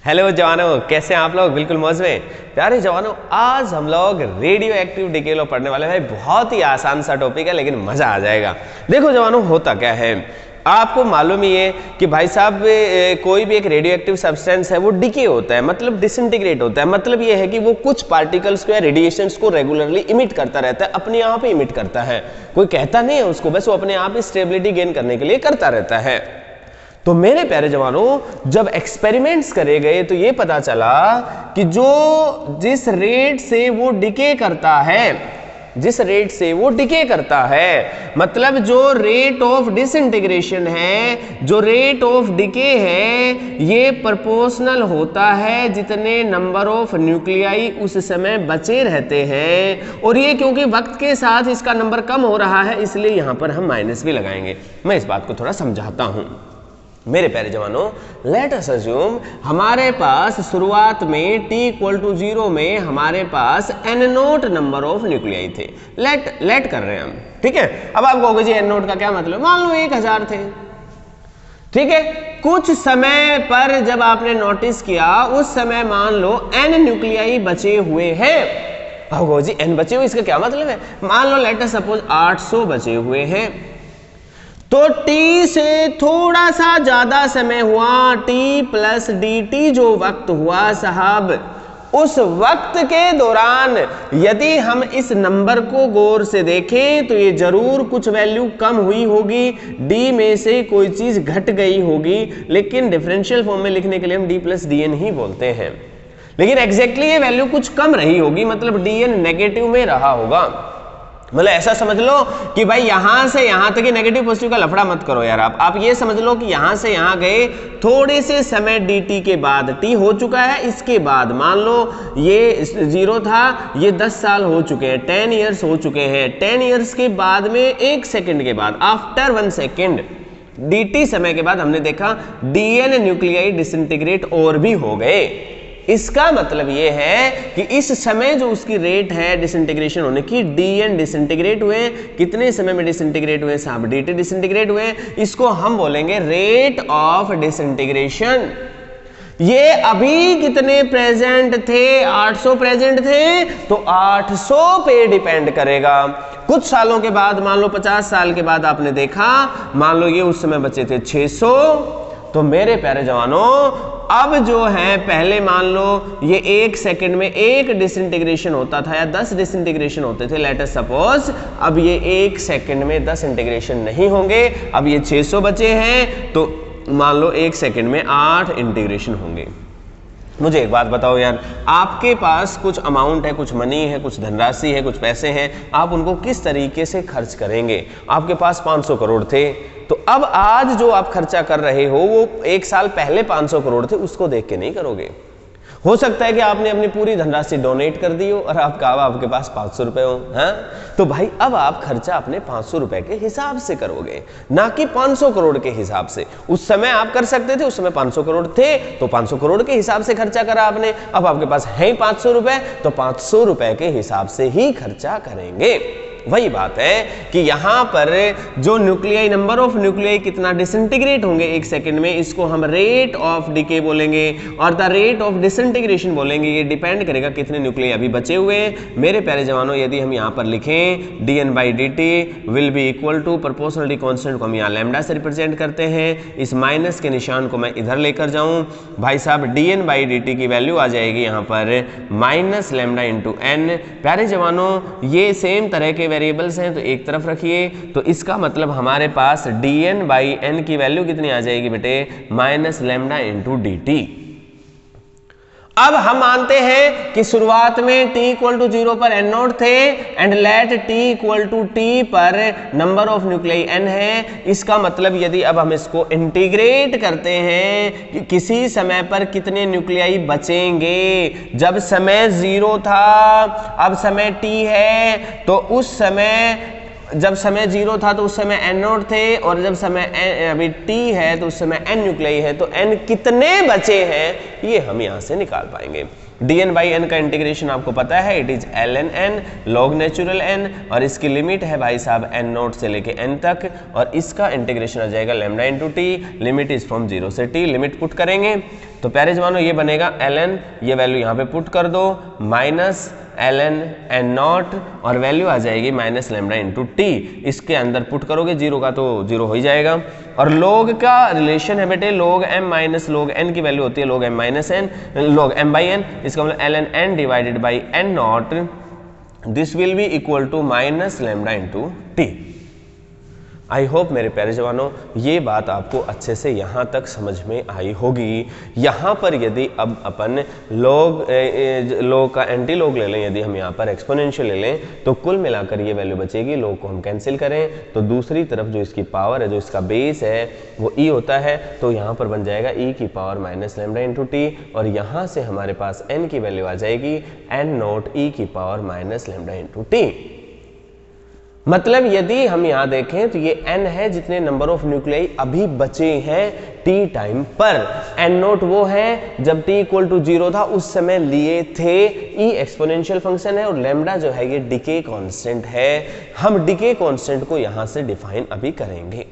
Hello जवानों, कैसे हैं आप लोग? बिल्कुल मौज में। प्यारे जवानों, आज हम लोग रेडियो एक्टिव डीके लो पढ़ने वाले हैं। बहुत ही आसान सा टॉपिक है लेकिन मजा आ जाएगा। देखो जवानों, होता क्या है, आपको मालूम ही है कि भाई साहब कोई भी एक रेडियो एक्टिव सब्सटेंस है वो डिके होता है, मतलब डिसइंटीग्रेट होता है। मतलब ये है कि वो कुछ पार्टिकल्स को या रेडिएशंस को रेगुलरली इमिट करता रहता है, अपने आप ही इमिट करता है। कोई कहता नहीं है उसको, बस वो अपने आप ही स्टेबिलिटी गेन करने के लिए करता रहता है। तो मेरे प्यारे जवानों, जब एक्सपेरिमेंट्स करे गए तो ये पता चला कि जिस रेट से वो डिके करता है, मतलब जो रेट ऑफ डिसइंटीग्रेशन है, जो रेट ऑफ डिके है, ये प्रोपोर्शनल होता है जितने नंबर ऑफ न्यूक्लियाई उस समय बचे रहते हैं। और ये क्योंकि वक्त के साथ इसका नंबर कम हो रहा है, इसलिए यहां पर हम माइनस भी लगाएंगे। मैं इस बात को थोड़ा समझाता हूं। मेरे प्यारे जवानों, लेट अस अज्यूम हमारे पास शुरुआत में t इक्वल टू 0 में हमारे पास n note number of nuclei थे। लेट कर रहे हैं हम, ठीक है। अब आप कहोगे जी n नोट का क्या मतलब? मान लो 1000 थे, ठीक है। कुछ समय पर जब आपने नोटिस किया, उस समय मान लो n न्यूक्लियाई बचे हुए हैं। अब कहोगे जी n बचे हुए, इसका क्या मतलब है? मान लो लेट अस सपोज 800 बचे हुए हैं, तो t से थोड़ा सा ज्यादा समय हुआ, t प्लस dt जो वक्त हुआ साहब, उस वक्त के दौरान यदि हम इस नंबर को गौर से देखें तो ये जरूर कुछ वैल्यू कम हुई होगी, d में से कोई चीज घट गई होगी। लेकिन डिफरेंशियल फॉर्म में लिखने के लिए हम d प्लस dn ही बोलते हैं। लेकिन एग्जैक्टली ये वैल्यू कुछ कम रही होगी, मतलब dn नेगेटिव में रहा होगा। मतलब ऐसा समझ लो कि भाई यहां से यहां तक नेगेटिव पॉजिटिव का लफड़ा मत करो यार। आप ये समझ लो कि यहां से यहां गए, थोड़े से समय dt के बाद t हो चुका है, इसके बाद मान लो ये 0 था, ये 10 साल हो चुके हैं, 10 ईयर्स हो चुके हैं। 10 ईयर्स के बाद में 1 सेकेंड के बाद, आफ्टर 1 सेकेंड dt समय के बाद हमने देखा dn न्यूक्लियाई डिसइंटीग्रेट और भी हो गए। इसका मतलब यह है कि इस समय जो उसकी रेट है डिसइंटीग्रेशन होने की, dn डिसइंटीग्रेट हुए। कितने समय में डिसइंटीग्रेट हुए साहब? dt डिसइंटीग्रेट हुए। इसको हम बोलेंगे रेट ऑफ डिसइंटीग्रेशन। ये अभी कितने प्रेजेंट थे? 800 प्रेजेंट थे, तो 800 पे डिपेंड करेगा। कुछ सालों के बाद, मान लो 50 साल के बाद आपने देखा, मान लो ये उस समय बचे थे 600। तो मेरे प्यारे जवानों, अब जो है पहले मान लो ये 1 सेकंड में 1 डिसइंटीग्रेशन होता था या 10 डिसइंटीग्रेशन होते थे, लेट अस सपोज। अब ये 1 सेकंड में 10 इंटीग्रेशन नहीं होंगे, अब ये 600 बचे हैं, तो मान लो 1 सेकंड में 8 इंटीग्रेशन होंगे। मुझे एक बात बताओ यार, आपके पास कुछ अमाउंट है, कुछ मनी है, कुछ धनराशि है, कुछ पैसे हैं, आप उनको किस तरीके से खर्च करेंगे? आपके पास 500 करोड़ थे, तो अब आज जो आप खर्चा कर रहे हो वो 1 साल पहले 500 करोड़ थे, उसको देख के नहीं करोगे। हो सकता है कि आपने अपनी पूरी धनराशि डोनेट कर दी हो और आपके पास 500 रुपए हो, हाँ? तो भाई अब आप खर्चा अपने 500 रुपए के हिसाब से करोगे, ना कि 500 करोड़ के हिसाब से। उस समय आप कर सकते थे, उस समय 500 करोड़ थे तो 500 करोड़ के हिसाब से खर्चा करा आपने। अब आपके पास है 500 रुपए, तो 500 रुपए के हिसाब से ही खर्चा करेंगे। वही बात है कि यहां पर जो न्यूक्लियाई, नंबर ऑफ न्यूक्लियाई कितना डिसइंटीग्रेट होंगे 1 सेकंड में, इसको हम रेट ऑफ डिके बोलेंगे और द रेट ऑफ डिसइंटीग्रेशन बोलेंगे। ये डिपेंड करेगा कितने न्यूक्लियाई अभी बचे हुए हैं। मेरे प्यारे जवानों, यदि हम यहां पर लिखें dn by dt will be equal to proportionality constant को हम यहाँ लैम्डा से रिप्रेजेंट करते हैं। इस माइनस के निशान को मैं इधर लेकर जाऊं, भाई साहब dn बाई dt की वैल्यू आ जाएगी यहाँ पर माइनस लैम्डा इंटू n। प्यारे जवानों, ये सेम तरह के वेरिएबल्स हैं, तो एक तरफ रखिए। तो इसका मतलब हमारे पास dn बाई n की वैल्यू कितनी आ जाएगी बेटे? Minus lambda into dt। अब हम मानते हैं कि शुरुआत में t इक्वल टू 0 पर n नोट थे and let t equal to t पर नंबर ऑफ न्यूक्लियाई n है। इसका मतलब यदि अब हम इसको इंटीग्रेट करते हैं कि किसी समय पर कितने न्यूक्लियाई बचेंगे, जब समय 0 था, अब समय t है, तो उस समय, जब समय 0 था तो उस समय n नोट थे, और जब समय अभी t है तो उस समय n न्यूक्लियाई है, तो n कितने बचे हैं ये हम यहां से निकाल पाएंगे। dn बाई एन का इंटीग्रेशन आपको पता है, it is ln n log natural n, और इसकी लिमिट है भाई साहब n नोट से लेके n तक, और इसका इंटीग्रेशन आ जाएगा lambda into T, limit is from 0 से t। लिमिट पुट करेंगे तो प्यारे जवानों ये बनेगा ln, ये वैल्यू यहाँ पे पुट कर दो, माइनस ln n नॉट, और वैल्यू आ जाएगी माइनस लैम्डा इंटू टी। इसके अंदर पुट करोगे 0 का तो 0 हो ही जाएगा। और log का रिलेशन है बेटे, log m minus log n की वैल्यू होती है log m minus n, log m by n, इसका मतलब ln n divided by n naught, this will be equal to minus lambda into T. I hope मेरे प्यारे जवानों ये बात आपको अच्छे से यहाँ तक समझ में आई होगी। यहाँ पर यदि अब अपन log का एंटी log ले लें, यदि हम यहाँ पर एक्सपोनेंशियल ले लें तो कुल मिलाकर ये वैल्यू बचेगी। log को हम कैंसिल करें तो दूसरी तरफ जो इसकी पावर है, जो इसका बेस है वो e होता है, तो यहाँ पर बन जाएगा e की power minus lambda into T, और यहाँ से हमारे पास n की वैल्यू आ जाएगी n नोट e की power minus lambda into T. मतलब यदि हम यहां देखें तो ये n है जितने नंबर ऑफ न्यूक्लियाई अभी बचे हैं t टाइम पर। n नोट वो है जब t इक्वल टू 0 था उस समय लिए थे। e एक्सपोनेंशियल फंक्शन है और लैम्डा जो है ये डिके कांस्टेंट है। हम डिके कांस्टेंट को यहां से डिफाइन अभी करेंगे।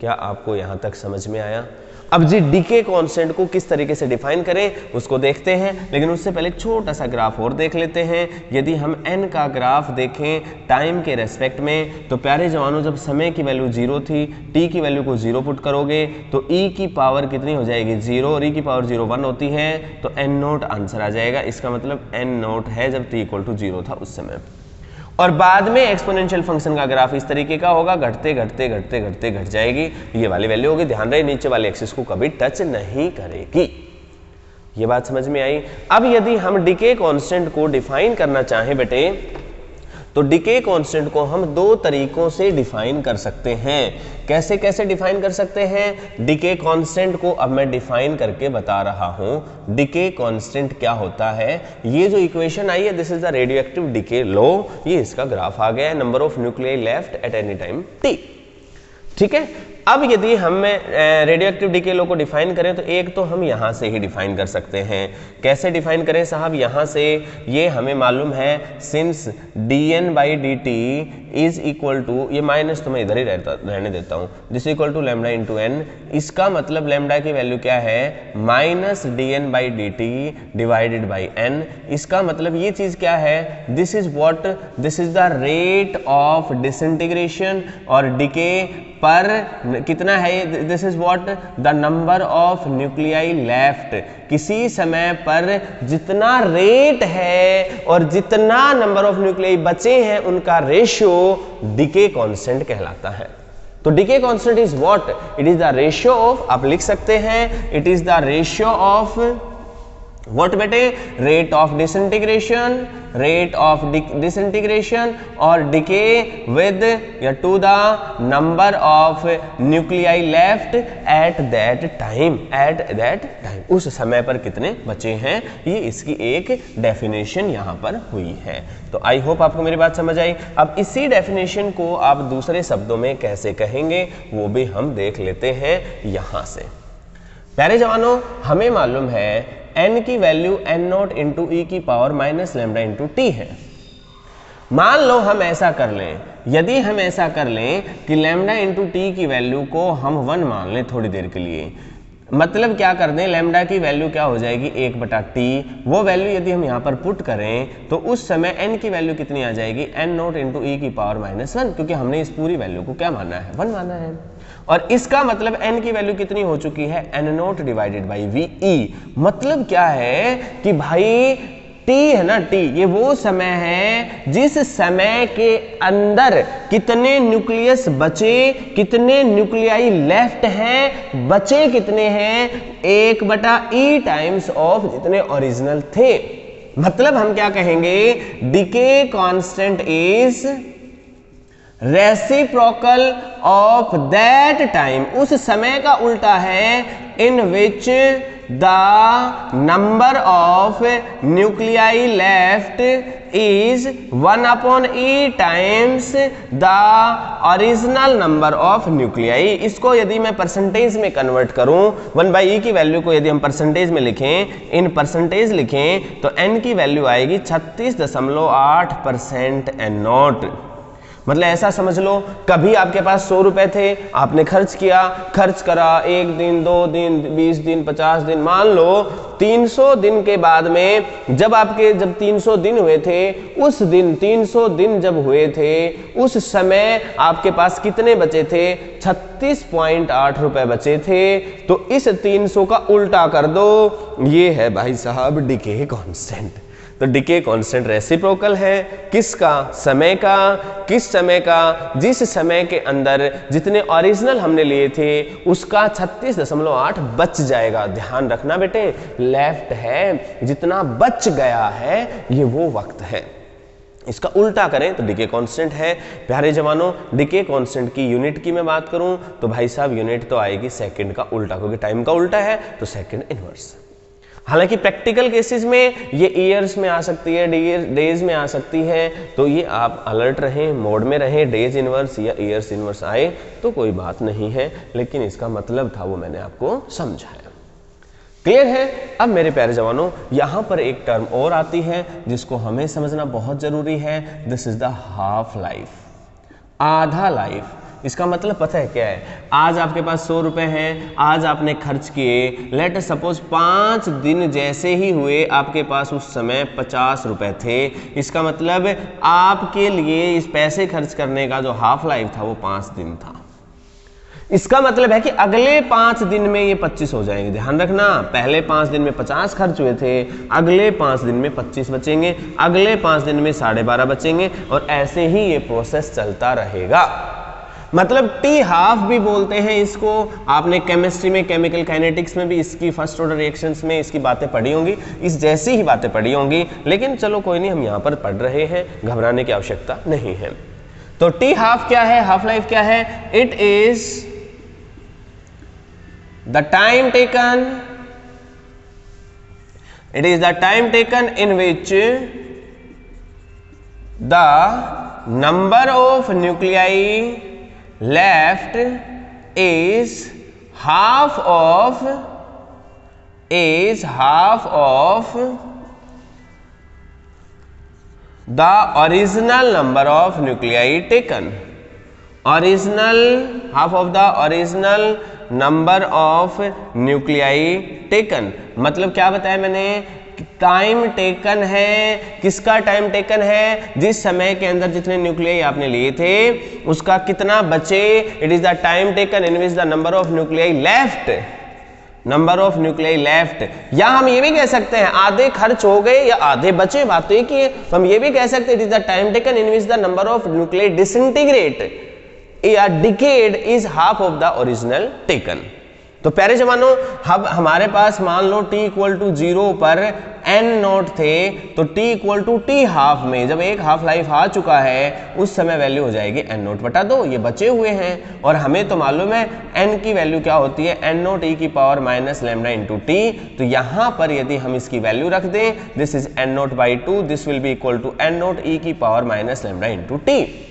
क्या आपको यहां तक समझ में आया? अब जी डिके कांस्टेंट को किस तरीके से डिफाइन करें उसको देखते हैं, लेकिन उससे पहले छोटा सा ग्राफ और देख लेते हैं। यदि हम n का ग्राफ देखें टाइम के रेस्पेक्ट में तो प्यारे जवानों जब समय की वैल्यू 0 थी, t की वैल्यू को 0 पुट करोगे तो e की पावर कितनी हो जाएगी 0, और e की पावर 0 1 होती है तो n नोट आंसर आ जाएगा। इसका मतलब n नोट है जब t इक्वल टू 0 था उस समय। और बाद में एक्सपोनेंशियल फंक्शन का ग्राफ इस तरीके का होगा, घटते घटते घटते घटते घट जाएगी, ये वाली वैल्यू होगी। ध्यान रहे नीचे वाले एक्सिस को कभी टच नहीं करेगी। ये बात समझ में आई? अब यदि हम डिके कांस्टेंट को डिफाइन करना चाहें बेटे तो डिके कांस्टेंट को हम दो तरीकों से डिफाइन कर सकते हैं। कैसे कैसे डिफाइन कर सकते हैं डिके कांस्टेंट को? अब मैं डिफाइन करके बता रहा हूं। डिके कांस्टेंट क्या होता है? ये जो इक्वेशन आई है this is the radioactive decay law, ये इसका ग्राफ आ गया है, number of nuclei left at any time T. ठीक है, अब यदि हम रेडियोएक्टिव डिके लॉ को डिफाइन करें तो एक तो हम यहां से ही डिफाइन कर सकते हैं। कैसे डिफाइन करें साहब? यहां से ये हमें मालूम है since dn by dt is equal to, ये माइनस तो मैं इधर ही रहने देता हूं, this equal to lambda into n। इसका मतलब लैम्डा की वैल्यू क्या है minus dn by dt divided by n। इसका मतलब ये चीज क्या है? This is what, this is the rate of disintegration और डिके पर कितना है, this is what the number of nuclei left. किसी समय पर जितना रेट है और जितना नंबर ऑफ न्यूक्लियाई बचे हैं उनका रेशियो डिके कांस्टेंट कहलाता है। तो decay constant is what? It is the ratio of, आप लिख सकते हैं it is the ratio of what बेटे? Rate of disintegration, rate of disintegration और डिके विद या to the number of nuclei left at that time, at that time, उस समय पर कितने बचे हैं। ये इसकी एक डेफिनेशन यहां पर हुई है। तो आई होप आपको मेरी बात समझ आई। अब इसी डेफिनेशन को आप दूसरे शब्दों में कैसे कहेंगे वो भी हम देख लेते हैं यहां से। प्यारे जवानों हमें मालूम है n की वैल्यू n नॉट इंटू ई की power minus lambda into T है। मान लो हम ऐसा कर लें, यदि हम ऐसा कर लें कि लैम्डा इंटू टी की वैल्यू को हम 1 मान लें थोड़ी देर के लिए, मतलब क्या कर दें, लैम्डा की वैल्यू क्या हो जाएगी 1/t। वो वैल्यू यदि हम यहाँ पर पुट करें तो उस समय n की वैल्यू कितनी आ जाएगी n नॉट इंटू ई की पावर माइनस 1, क्योंकि हमने इस पूरी वैल्यू को क्या माना है 1 माना है। और इसका मतलब n की वैल्यू कितनी हो चुकी है n naught divided by V. मतलब क्या है कि भाई t है ना, t ये वो समय है जिस समय के अंदर कितने न्यूक्लियस बचे, कितने न्यूक्लियाई लेफ्ट हैं, बचे कितने हैं 1/e टाइम्स ऑफ जितने ओरिजिनल थे। मतलब हम क्या कहेंगे decay constant is reciprocal of that time, उस समय का उल्टा है in which the number of nuclei left is 1/e times the original number of nuclei. इसको यदि मैं परसेंटेज में कन्वर्ट करूं, 1/e की वैल्यू को यदि हम परसेंटेज में लिखें, इन परसेंटेज लिखें, तो n की वैल्यू आएगी 36.8% एन नॉट। मतलब ऐसा समझ लो, कभी आपके पास 100 रुपए थे, आपने खर्च किया, खर्च करा, 1 दिन 2 दिन 20 दिन 50 दिन, मान लो 300 दिन के बाद में जब 300 दिन हुए थे, उस दिन 300 दिन जब हुए थे उस समय आपके पास कितने बचे थे? 36.8 रुपए बचे थे। तो इस 300 का उल्टा कर दो, ये है भाई साहब डिके कांस्टेंट। तो डिके कांस्टेंट रेसिप्रोकल है किसका? समय का। किस समय का? जिस समय के अंदर जितने ओरिजिनल हमने लिए थे उसका 36.8 बच जाएगा। ध्यान रखना बेटे, लेफ्ट है, जितना बच गया है ये वो वक्त है। इसका उल्टा करें तो डिके कांस्टेंट है। प्यारे जवानों, डिके कांस्टेंट की यूनिट की मैं बात करूं तो भाई साहब यूनिट तो आएगी सेकंड का उल्टा, क्योंकि टाइम का उल्टा है तो सेकंड इनवर्स। हालांकि प्रैक्टिकल केसेस में ये ईयर्स में आ सकती है, डेज में आ सकती है, तो ये आप अलर्ट रहें, मोड में रहें। डेज इनवर्स या ईयर्स इनवर्स आए तो कोई बात नहीं है, लेकिन इसका मतलब था वो मैंने आपको समझाया। क्लियर है? अब मेरे प्यारे जवानों, यहां पर एक टर्म और आती है जिसको हमें समझना बहुत जरूरी है। This is the half life, आधा लाइफ। इसका मतलब पता है क्या है? आज आपके पास 100 रुपए हैं, आज आपने खर्च किए, लेट सपोज 5 दिन जैसे ही हुए आपके पास उस समय 50 रुपए थे। इसका मतलब आपके लिए इस पैसे खर्च करने का जो हाफ लाइफ था वो 5 दिन था। इसका मतलब है कि अगले 5 दिन में ये 25 हो जाएंगे। ध्यान रखना, पहले 5 दिन में 50 खर्च हुए थे, अगले 5 दिन में 25 बचेंगे, अगले 5 दिन में 12.5 बचेंगे, और ऐसे ही ये प्रोसेस चलता रहेगा। मतलब टी हाफ भी बोलते हैं इसको। आपने केमिस्ट्री में, केमिकल काइनेटिक्स में भी इसकी फर्स्ट ऑर्डर रिएक्शंस में इसकी बातें पढ़ी होंगी, इस जैसी ही बातें पढ़ी होंगी, लेकिन चलो कोई नहीं, हम यहाँ पर पढ़ रहे हैं, घबराने की आवश्यकता नहीं है। तो टी हाफ क्या है, हाफ लाइफ क्या है? It is the time taken, it is the time taken in which the number of nuclei left is half of the original number of nuclei taken. Half of the original number of nuclei taken। मतलब क्या बताया मैंने? Time taken है। किसका time taken है? जिस समय के अंदर जितने न्यूक्लियाई आपने लिए थे उसका कितना बचे। It is the time taken in which the number of nuclei left, number of nuclei left. या हम ये भी कह सकते हैं आधे खर्च हो गए या आधे बचे, बात तो एक ही है। तो हम ये भी कह सकते हैं it is the time taken in which the number of nuclei disintegrate या decayed is half of the original taken. तो प्यारे जवानों, अब हमारे पास मान लो t इक्वल टू 0 पर n नॉट थे, तो t equal to T half में जब एक हाफ लाइफ आ चुका है उस समय वैल्यू हो जाएगी n नॉट बटा 2। ये बचे हुए हैं और हमें तो मालूम है n की वैल्यू क्या होती है, n नॉट e की power minus lambda into T. तो यहाँ पर यदि हम इसकी वैल्यू रख दें, this is n naught by 2, this will be equal to n naught e की power minus lambda into T.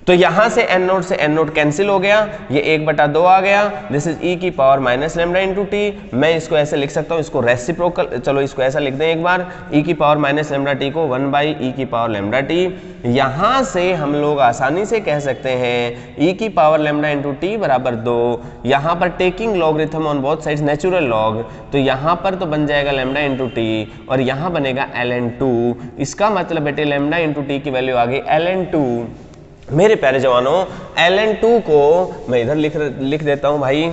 तो यहां से n नोट से n नोट कैंसिल हो गया, ये 1/2 आ गया, दिस इज e की power minus lambda into T. मैं इसको ऐसे लिख सकता हूं, इसको रेसिप्रोकल, चलो इसको ऐसा लिख दें एक बार, e की पावर माइनस लैम्डा टी को 1/e की पावर लैम्डा टी। यहां से हम लोग आसानी से कह सकते हैं e की पावर लैम्डा इंटू टी बराबर 2। यहां पर taking logarithm on both sides natural log, तो यहां पर तो बन जाएगा लैम्डा इंटू टी और यहां बनेगा ln2। इसका मतलब बेटे लैम्डा इंटू टी की वैल्यू आ गई ln2। मेरे प्यारे जवानों, ln2 को मैं इधर लिख देता हूं भाई,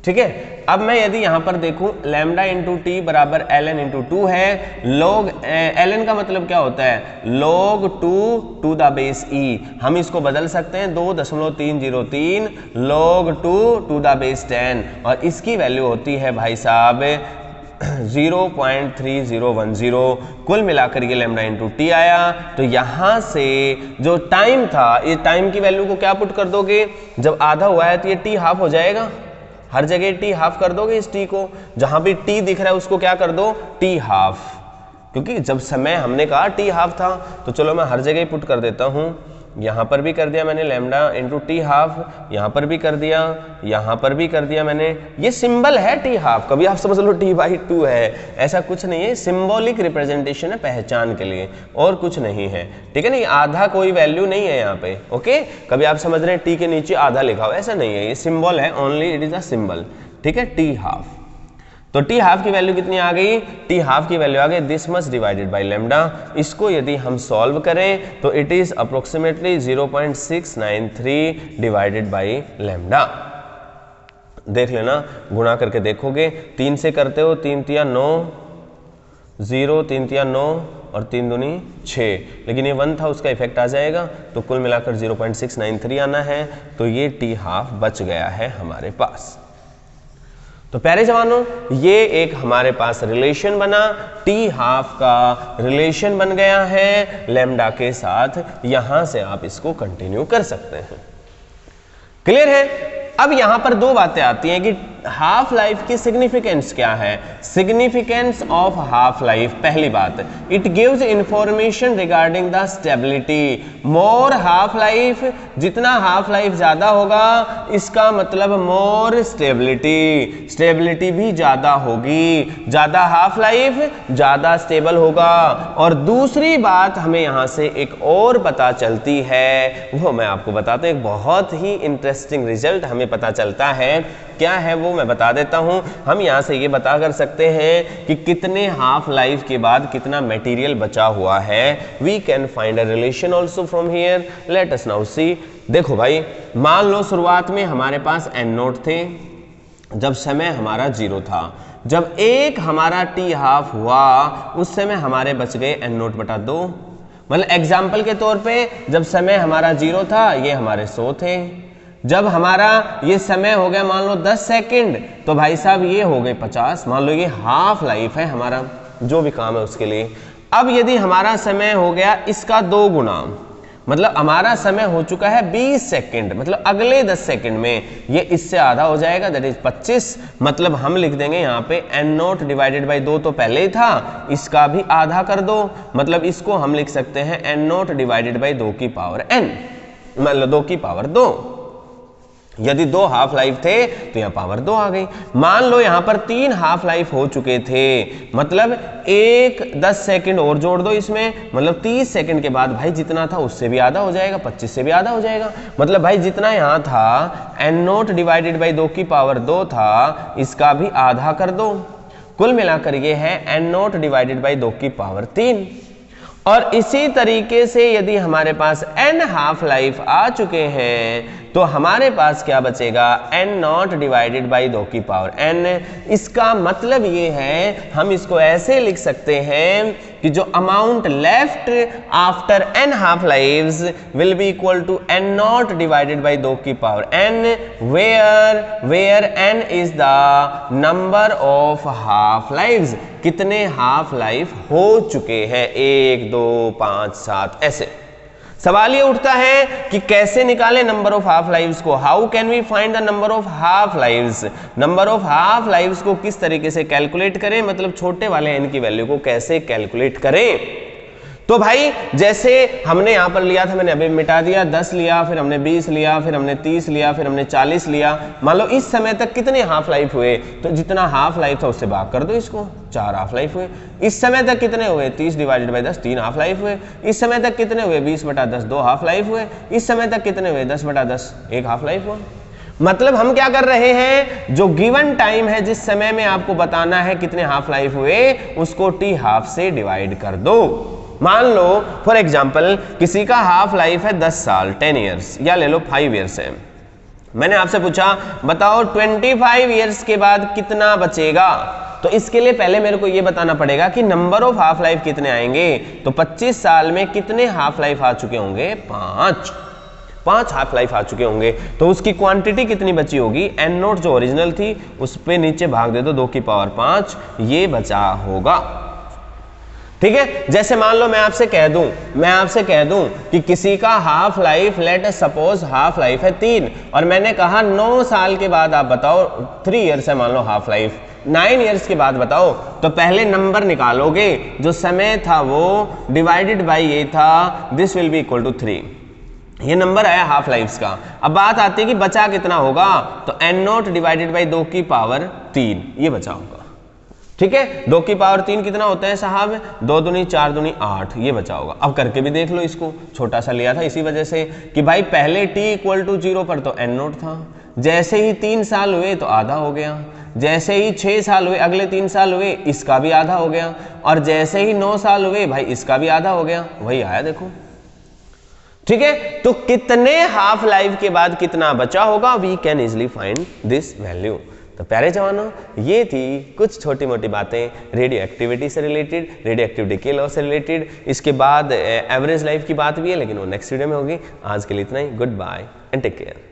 ठीक है। अब मैं यदि यहां पर देखूं लैम्डा इंटू टी बराबर ln इंटू 2 है। log ln का मतलब क्या होता है, log 2 to the base e। हम इसको बदल सकते हैं 2.303 log 2 टू द बेस 10 और इसकी वैल्यू होती है भाई साहब 0.3010, कुल मिलाकर ये लैम्डा इंटू टी आया। तो यहां से जो टाइम था, ये टाइम की वैल्यू को क्या पुट कर दोगे, जब आधा हुआ है तो ये टी हाफ हो जाएगा, हर जगह टी हाफ कर दोगे इस टी को, जहां भी टी दिख रहा है उसको क्या कर दो, टी हाफ, क्योंकि जब समय हमने कहा टी हाफ था। तो चलो मैं हर जगह पुट कर देता हूं, यहां पर भी कर दिया मैंने लैम्डा इंटू टी हाफ, यहां पर भी कर दिया, यहां पर भी कर दिया मैंने। ये सिंबल है टी हाफ, कभी आप समझ लो t/2 है, ऐसा कुछ नहीं है, सिंबॉलिक रिप्रेजेंटेशन है पहचान के लिए, और कुछ नहीं है, ठीक है ना। ये आधा कोई वैल्यू नहीं है यहाँ पे, ओके। कभी आप समझ रहे हैं टी के नीचे आधा लिखा हो, ऐसा नहीं है, ये सिंबल है, only it is a symbol, ठीक है, टी हाफ। तो टी हाफ की वैल्यू कितनी आ गई, टी हाफ की वैल्यू आ गई this much divided by lambda. इसको यदि हम सॉल्व करें तो it is approximately 0.693 divided by lambda. देख लेना, गुणा करके देखोगे, 3 से करते हो, 3 तिया 9, 0, 3 तिया 9 और 3 दूनी 6, लेकिन ये 1 था, उसका इफेक्ट आ जाएगा, तो कुल मिलाकर 0.693 आना है। तो ये टी हाफ बच गया है हमारे पास। तो प्यारे जवानों, ये एक हमारे पास रिलेशन बना, टी हाफ का रिलेशन बन गया है लैम्डा के साथ। यहां से आप इसको कंटिन्यू कर सकते हैं। क्लियर है। अब यहां पर दो बातें आती हैं कि हाफ लाइफ की सिग्निफिकेंस क्या है। सिग्निफिकेंस ऑफ हाफ लाइफ, पहली बात, it gives information regarding the stability. More half life, जितना हाफ लाइफ ज्यादा होगा इसका मतलब मोर स्टेबिलिटी, स्टेबिलिटी भी ज्यादा होगी, ज्यादा हाफ लाइफ ज्यादा स्टेबल होगा। और दूसरी बात हमें यहां से एक और पता चलती है, वो मैं आपको बताता हूं, एक बहुत ही इंटरेस्टिंग रिजल्ट हमें पता चलता है। क्या है वो मैं बता देता हूं। हम यहां से ये बता कर सकते हैं कि कितने हाफ लाइफ के बाद कितना मटेरियल बचा हुआ है। We can find a relation also from here, let us now see. देखो भाई, मान लो शुरुआत में हमारे पास n नोट थे, जब समय हमारा 0 था। जब एक हमारा टी हाफ हुआ उस समय हमारे बच गए n नोट बटा 2। मतलब एग्जाम्पल के तौर पे जब समय हमारा 0 था, ये हमारे 100 थे। जब हमारा ये समय हो गया मान लो 10 सेकंड, तो भाई साहब ये हो गए 50। मान लो ये हाफ लाइफ है हमारा, जो भी काम है उसके लिए। अब यदि हमारा समय हो गया इसका 2 गुना, मतलब हमारा समय हो चुका है 20 सेकंड, मतलब अगले 10 सेकंड में ये इससे आधा हो जाएगा, दैट इज 25। मतलब हम लिख देंगे यहाँ पे n नोट डिवाइडेड बाई 2 तो पहले ही था, इसका भी आधा कर दो, मतलब इसको हम लिख सकते हैं n नोट डिवाइडेड बाई 2 की पावर n, मतलब 2 की पावर 2। यदि 2 हाफ लाइफ थे तो यहाँ पावर 2 आ गई। मान लो यहाँ पर 3 हाफ लाइफ हो चुके थे, मतलब एक 10 सेकंड और जोड़ दो इसमें, मतलब 30 सेकंड के बाद भाई जितना था उससे भी आधा हो जाएगा, 25 से भी आधा हो जाएगा। मतलब भाई जितना यहाँ था n नोट डिवाइडेड बाई 2 की पावर 2 था, इसका भी आधा कर दो। कुल मिलाकर ये है n नोट डिवाइडेड बाई 2 की पावर 3। और इसी तरीके से यदि हमारे पास n हाफ लाइफ आ चुके हैं तो हमारे पास क्या बचेगा, n नॉट डिवाइडेड बाई 2 की पावर n। इसका मतलब ये है, हम इसको ऐसे लिख सकते हैं कि जो amount left after n half lives will be equal to n naught divided by 2 की power n, where n is the number of half lives. कितने हाफ लाइफ हो चुके हैं, 1 2 5 7 ऐसे। सवाल ये उठता है कि कैसे निकालें नंबर ऑफ हाफ लाइव्स को। How can we find the number of half lives. Number of half lives को किस तरीके से कैलकुलेट करें, मतलब छोटे वाले n की वैल्यू को कैसे कैलकुलेट करें। तो भाई जैसे हमने यहां पर लिया था, मैंने अभी मिटा दिया, 10 लिया, फिर हमने 20 लिया, फिर हमने 30 लिया, फिर हमने 40 लिया। मान लो इस समय तक कितने हाफ लाइफ हुए, तो जितना हाफ लाइफ था उससे भाग कर दो इसको, 4 हाफ लाइफ हुए। इस समय तक कितने हुए, 30 डिवाइडेड बाई 10 3 हाफ लाइफ हुए। इस समय तक कितने हुए, 20 बटा 10 2 हाफ लाइफ हुए। इस समय तक कितने हुए, 10 बटा 10 1 हाफ लाइफ हुआ। मतलब हम क्या कर रहे हैं, जो गिवन टाइम है, जिस समय में आपको बताना है कितने हाफ लाइफ हुए, उसको टी हाफ से डिवाइड कर दो। मान लो फॉर एग्जाम्पल किसी का हाफ लाइफ है 10 साल 10 ईयर्स, या ले लो 5 ईयर्स है। मैंने आपसे पूछा बताओ 25 ईयर्स के बाद कितना बचेगा। तो इसके लिए पहले मेरे को ये बताना पड़ेगा कि नंबर ऑफ हाफ लाइफ कितने आएंगे। तो 25 साल में कितने हाफ लाइफ आ चुके होंगे, 5। 5 हाफ लाइफ आ चुके होंगे, तो उसकी क्वांटिटी कितनी बची होगी, एन नोट जो ओरिजिनल थी उस पे नीचे भाग दे दो 2 की पावर 5, ये बचा होगा। ठीक है, जैसे मान लो मैं आपसे कह दूं कि किसी का half life, let us suppose half life है 3, और मैंने कहा 9 साल के बाद आप बताओ, 3 इयर्स है मान लो हाफ लाइफ, 9 इयर्स के बाद बताओ, तो पहले नंबर निकालोगे, जो समय था वो डिवाइडेड बाई ये था, this will be equal to 3, ये नंबर आया हाफ लाइफ का। अब बात आती है कि बचा कितना होगा, तो एन नोट डिवाइडेड बाई 2 की पावर 3, ये बचा होगा। ठीक है, 2 की पावर 3 कितना होता है साहब, 2 दूनी 4 दूनी 8, ये बचा होगा। अब करके भी देख लो, इसको छोटा सा लिया था इसी वजह से कि भाई पहले t इक्वल टू 0 पर तो एन नोट था, जैसे ही 3 साल हुए तो आधा हो गया, जैसे ही 6 साल हुए, अगले 3 साल हुए, इसका भी आधा हो गया, और जैसे ही 9 साल हुए भाई इसका भी आधा हो गया, वही आया देखो। ठीक है, तो कितने हाफ लाइफ के बाद कितना बचा होगा, we can easily find this value. तो प्यारे जवानों, ये थी कुछ छोटी मोटी बातें रेडियो एक्टिविटी से रिलेटेड, रेडियो एक्टिविटी के लॉ से रिलेटेड। इसके बाद एवरेज लाइफ की बात भी है, लेकिन वो नेक्स्ट वीडियो में होगी। आज के लिए इतना ही, good bye and take care.